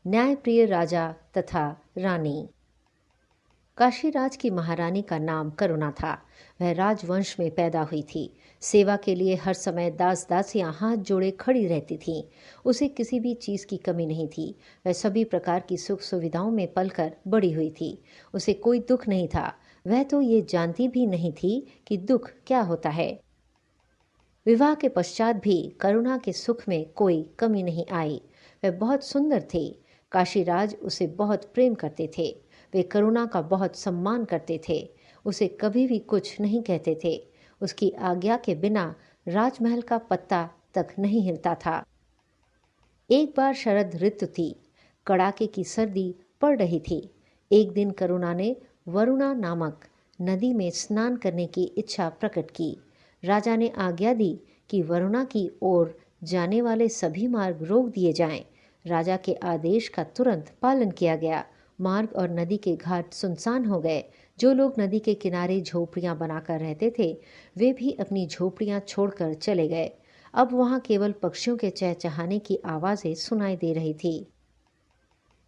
न्यायप्रिय राजा तथा रानी। काशीराज की महारानी का नाम करुणा था। वह राजवंश में पैदा हुई थी। सेवा के लिए हर समय दास दासियां हाथ जोड़े खड़ी रहती थीं। उसे किसी भी चीज़ की कमी नहीं थी। वह सभी प्रकार की सुख सुविधाओं में पलकर बड़ी हुई थी। उसे कोई दुख नहीं था। वह तो ये जानती भी नहीं थी कि दुख क्या होता है। विवाह के पश्चात भी करुणा के सुख में कोई कमी नहीं आई। वह बहुत सुंदर थी। काशीराज उसे बहुत प्रेम करते थे। वे करुणा का बहुत सम्मान करते थे। उसे कभी भी कुछ नहीं कहते थे। उसकी आज्ञा के बिना राजमहल का पत्ता तक नहीं हिलता था। एक बार शरद ऋतु थी। कड़ाके की सर्दी पड़ रही थी। एक दिन करुणा ने वरुणा नामक नदी में स्नान करने की इच्छा प्रकट की। राजा ने आज्ञा दी कि वरुणा की ओर जाने वाले सभी मार्ग रोक दिए जाएं। राजा के आदेश का तुरंत पालन किया गया। मार्ग और नदी के घाट सुनसान हो गए। जो लोग नदी के किनारे झोपड़ियां बनाकर रहते थे, वे भी अपनी झोपड़ियां छोड़कर चले गए। अब वहां केवल पक्षियों के चहचहाने की आवाजें सुनाई दे रही थी।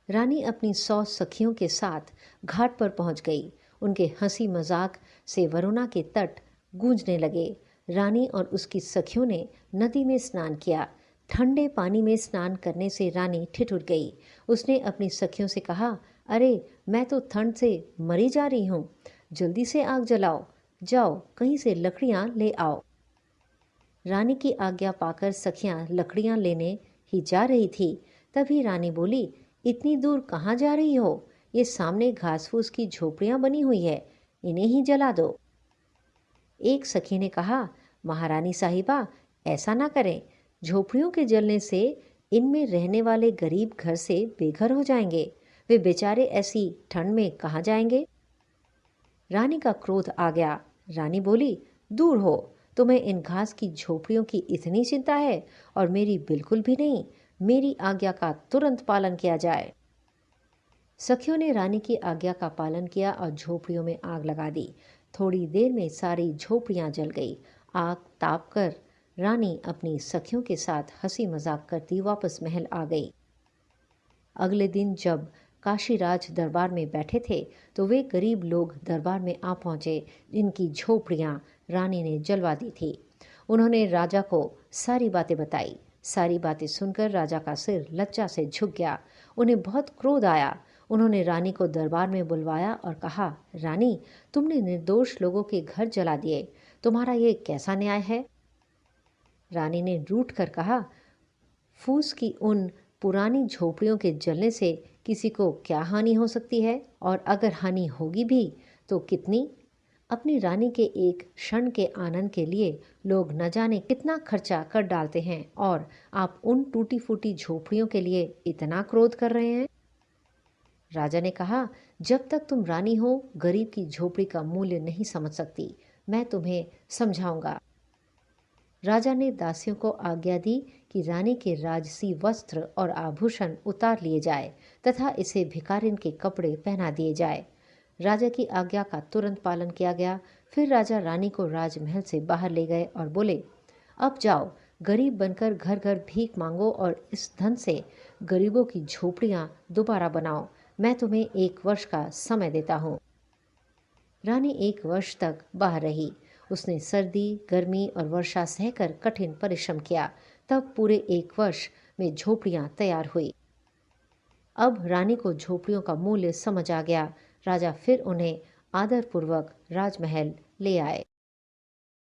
रानी अपनी 100 सखियों के साथ घाट पर पहुंच गई। उनके हंसी मजाक से वरुणा के तट गूंजने लगे। रानी और उसकी सखियों ने नदी में स्नान किया। ठंडे पानी में स्नान करने से रानी ठिठुर गई। उसने अपनी सखियों से कहा, अरे मैं तो ठंड से मरी जा रही हूँ। जल्दी से आग जलाओ। जाओ कहीं से लकड़ियाँ ले आओ। रानी की आज्ञा पाकर सखियां लकड़ियां लेने ही जा रही थी। तभी रानी बोली, इतनी दूर कहाँ जा रही हो? ये सामने घास फूस की झोपड़ियां बनी हुई है, इन्हें ही जला दो। एक सखी ने कहा, महारानी साहिबा ऐसा ना करें। झोपड़ियों के जलने से इनमें रहने वाले गरीब घर से बेघर हो जाएंगे। वे बेचारे ऐसी ठंड में कहाँ जाएंगे? रानी का क्रोध आ गया। रानी बोली, दूर हो। तुम्हें इन घास की झोपड़ियों की इतनी चिंता है और मेरी बिल्कुल भी नहीं। मेरी आज्ञा का तुरंत पालन किया जाए। सखियों ने रानी की आज्ञा का पालन किया और झोपड़ियों में आग लगा दी। थोड़ी देर में सारी झोपड़ियां जल गई। आग ताप कर रानी अपनी सखियों के साथ हंसी मजाक करती वापस महल आ गई। अगले दिन जब काशीराज दरबार में बैठे थे, तो वे गरीब लोग दरबार में आ पहुंचे जिनकी झोपड़ियां रानी ने जलवा दी थी। उन्होंने राजा को सारी बातें बताई। सारी बातें सुनकर राजा का सिर लज्जा से झुक गया। उन्हें बहुत क्रोध आया। उन्होंने रानी को दरबार में बुलवाया और कहा, रानी, तुमने निर्दोष लोगों के घर जला दिए। तुम्हारा ये कैसा न्याय है? रानी ने रूठ कर कहा, फूस की उन पुरानी झोपड़ियों के जलने से किसी को क्या हानि हो सकती है? और अगर हानि होगी भी तो कितनी? अपनी रानी के एक क्षण के आनंद के लिए लोग न जाने कितना खर्चा कर डालते हैं, और आप उन टूटी फूटी झोपड़ियों के लिए इतना क्रोध कर रहे हैं? राजा ने कहा, जब तक तुम रानी हो गरीब की झोपड़ी का मूल्य नहीं समझ सकती। मैं तुम्हें समझाऊंगा। राजा ने दासियों को आज्ञा दी कि रानी के राजसी वस्त्र और आभूषण उतार लिए जाए तथा इसे भिखारिन के कपड़े पहना दिए जाए। राजा की आज्ञा का तुरंत पालन किया गया। फिर राजा रानी को राजमहल से बाहर ले गए और बोले, अब जाओ, गरीब बनकर घर घर भीख मांगो और इस धन से गरीबों की झोपड़ियां दोबारा बनाओ। मैं तुम्हें 1 वर्ष का समय देता हूँ। रानी 1 वर्ष तक बाहर रही। उसने सर्दी, गर्मी और वर्षा सहकर कठिन परिश्रम किया। तब पूरे 1 वर्ष में झोपड़ियां तैयार हुई। अब रानी को झोपड़ियों का मूल्य समझ आ गया। राजा फिर उन्हें आदरपूर्वक राजमहल ले आए।